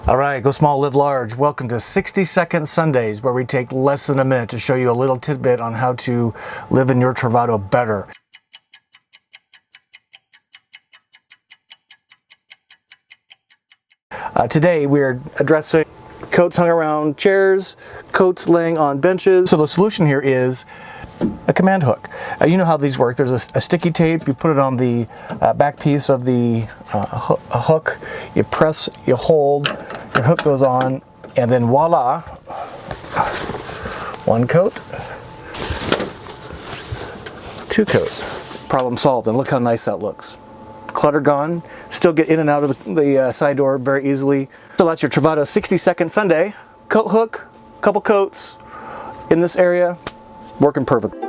All right, go small, live large. Welcome to 60-second Sundays, where we take less than a minute to show you a little tidbit on how to live in your Travato better. Today we're addressing coats hung around chairs, coats laying on benches. So the solution here is a command hook. You know how these work. There's a sticky tape. You put it on the back piece of the hook. You press, you hold, your hook goes on, and then voila, one coat, two coats. Problem solved, and look how nice that looks. Clutter gone. Still get in and out of the side door very easily. So that's your Travato 60-second Sunday. Coat hook, couple coats in this area, working perfect.